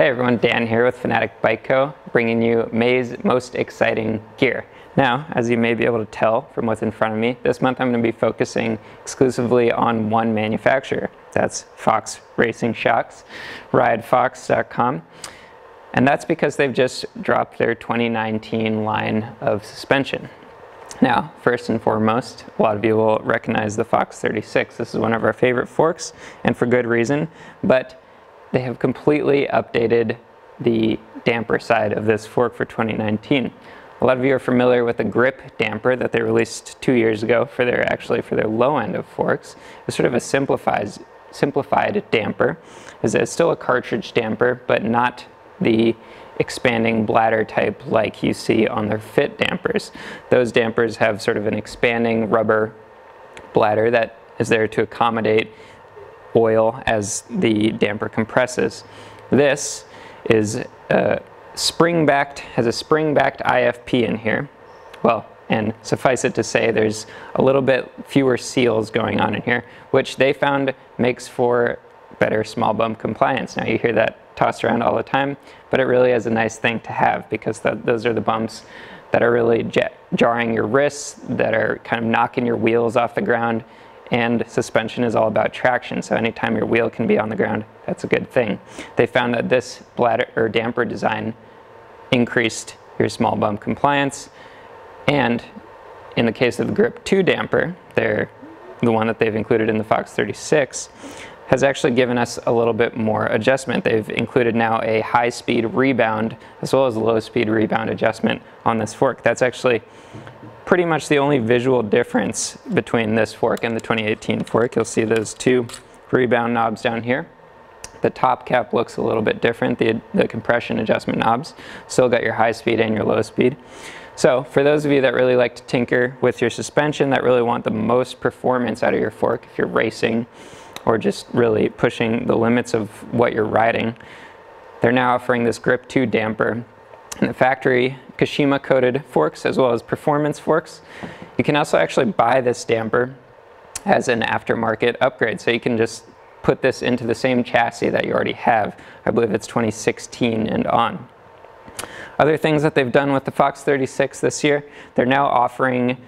Hey everyone, Dan here with Fanatic Bike Co., bringing you May's most exciting gear. Now, as you may be able to tell from what's in front of me, this month I'm going to be focusing exclusively on one manufacturer. That's Fox Shox, ridefox.com. And that's because they've just dropped their 2019 line of suspension. Now, first and foremost, a lot of you will recognize the Fox 36. This is one of our favorite forks, and for good reason, but they have completely updated the damper side of this fork for 2019. A lot of you are familiar with the grip damper that they released 2 years ago for their low end of forks. It's sort of a simplified damper. It's still a cartridge damper, but not the expanding bladder type like you see on their fit dampers. Those dampers have sort of an expanding rubber bladder that is there to accommodate oil as the damper compresses. This is has a spring-backed IFP in here. Well, and suffice it to say, there's a little bit fewer seals going on in here, which they found makes for better small bump compliance. Now you hear that tossed around all the time, but it really is a nice thing to have, because those are the bumps that are really jarring your wrists, that are kind of knocking your wheels off the ground. And suspension is all about traction, so anytime your wheel can be on the ground, that's a good thing. They found that this bladder or damper design increased your small bump compliance, and in the case of the Grip 2 damper, the one that they've included in the Fox 36, has actually given us a little bit more adjustment. They've included now a high-speed rebound as well as a low-speed rebound adjustment on this fork. That's actually pretty much the only visual difference between this fork and the 2018 fork. You'll see those two rebound knobs down here. The top cap looks a little bit different, the compression adjustment knobs. Still got your high speed and your low speed. So for those of you that really like to tinker with your suspension, that really want the most performance out of your fork, if you're racing or just really pushing the limits of what you're riding, they're now offering this Grip 2 damper in the factory Kashima coated forks as well as performance forks. You can also actually buy this damper as an aftermarket upgrade, so you can just put this into the same chassis that you already have. I believe it's 2016 and on. Other things that they've done with the Fox 36 this year, they're now offering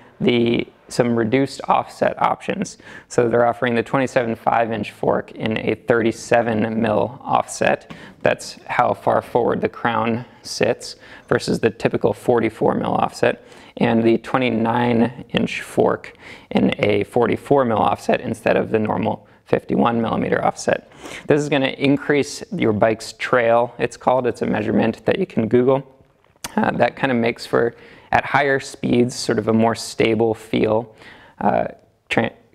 some reduced offset options. So they're offering the 27 5-inch fork in a 37 mil offset. That's how far forward the crown sits versus the typical 44 mil offset, and the 29-inch fork in a 44 mil offset instead of the normal 51 millimeter offset. This is going to increase your bike's trail, it's called. It's a measurement that you can Google. That kind of makes for, at higher speeds, sort of a more stable feel.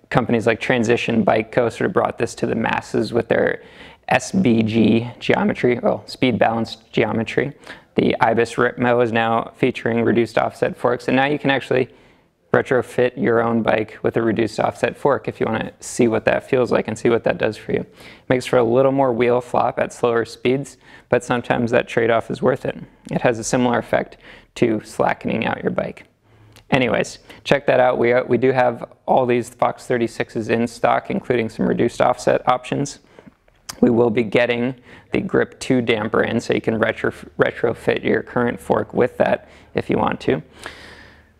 Companies like Transition Bike Co. sort of brought this to the masses with their SBG geometry, well, speed balanced geometry. The Ibis Ripmo is now featuring reduced offset forks, and now you can actually retrofit your own bike with a reduced offset fork if you want to see what that feels like and see what that does for you. It makes for a little more wheel flop at slower speeds, but sometimes that trade-off is worth it. It has a similar effect to slackening out your bike. Anyways, check that out. We do have all these Fox 36s in stock, including some reduced offset options. We will be getting the Grip 2 damper in, so you can retrofit your current fork with that if you want to.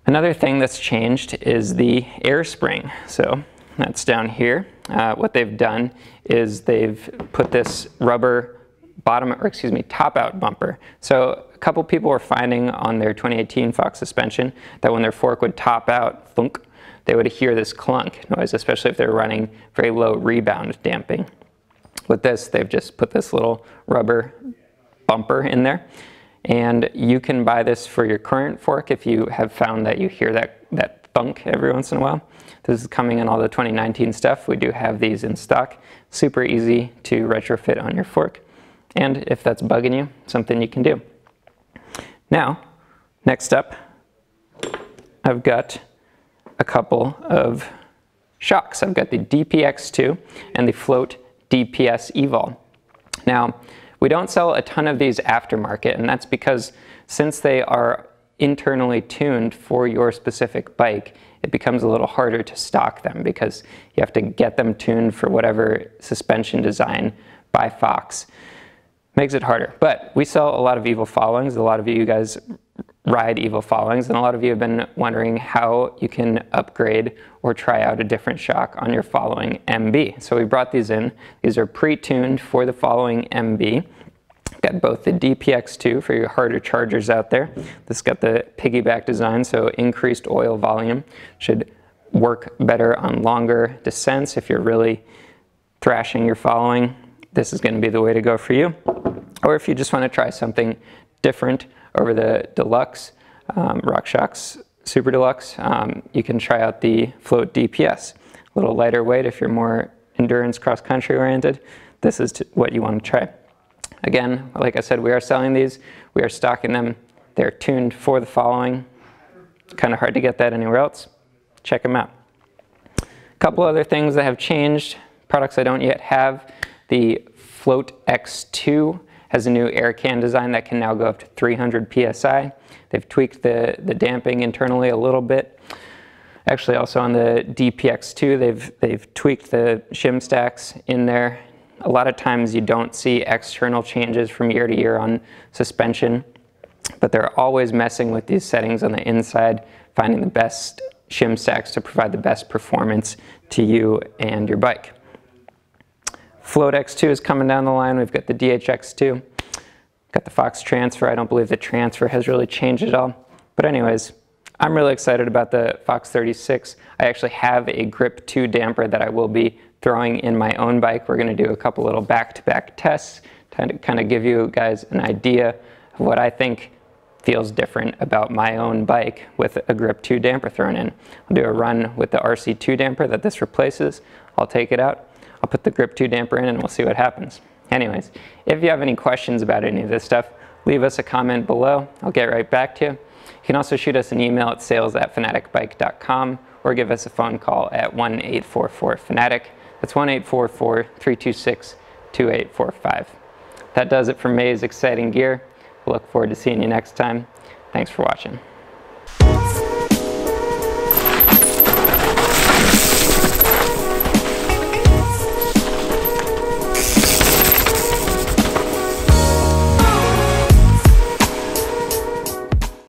Another thing that's changed is the air spring. So that's down here. What they've done is they've put this rubber top out bumper. So a couple people were finding on their 2018 Fox suspension that when their fork would top out, thunk, they would hear this clunk noise, especially if they're running very low rebound damping. With this, they've just put this little rubber bumper in there. And you can buy this for your current fork if you have found that you hear that thunk every once in a while. This is coming in all the 2019 stuff. We do have these in stock. Super easy to retrofit on your fork. And if that's bugging you, something you can do. Now, next up, I've got a couple of shocks. I've got the DPX2 and the Float DPS Evol. Now, we don't sell a ton of these aftermarket, and that's because since they are internally tuned for your specific bike, it becomes a little harder to stock them because you have to get them tuned for whatever suspension design by Fox. makes it harder. But we sell a lot of Evol followings. A lot of you guys ride Evol followings, and a lot of you have been wondering how you can upgrade or try out a different shock on your following MB. So we brought these in. These are pre-tuned for the following MB. Got both the DPX2 for your harder chargers out there. This got the piggyback design, so increased oil volume. Should work better on longer descents. If you're really thrashing your following, this is going to be the way to go for you. Or if you just want to try something different over the Deluxe, Fox Shox Super Deluxe, you can try out the Float DPS. A little lighter weight if you're more endurance cross-country oriented. This is what you want to try. Again, like I said, we are selling these. We are stocking them. They're tuned for the following. It's kind of hard to get that anywhere else. Check them out. A couple other things that have changed, products I don't yet have. The Float X2 has a new air can design that can now go up to 300 psi. They've tweaked the damping internally a little bit. Actually, also on the DPX2, they've tweaked the shim stacks in there. A lot of times you don't see external changes from year to year on suspension, but they're always messing with these settings on the inside, finding the best shim stacks to provide the best performance to you and your bike. Float X2 is coming down the line. We've got the DHX2, got the Fox Transfer. I don't believe the transfer has really changed at all. But anyways, I'm really excited about the Fox 36. I actually have a Grip 2 damper that I will be throwing in my own bike. We're going to do a couple little back-to-back tests to kind of give you guys an idea of what I think feels different about my own bike with a Grip 2 damper thrown in. I'll do a run with the RC2 damper that this replaces. I'll take it out. I'll put the Grip 2 damper in and we'll see what happens. Anyways, if you have any questions about any of this stuff, leave us a comment below. I'll get right back to you. You can also shoot us an email at sales@fanaticbike.com or give us a phone call at 1-844-FANATIC. That's 1-844-326-2845. That does it for May's exciting gear. We'll look forward to seeing you next time. Thanks for watching.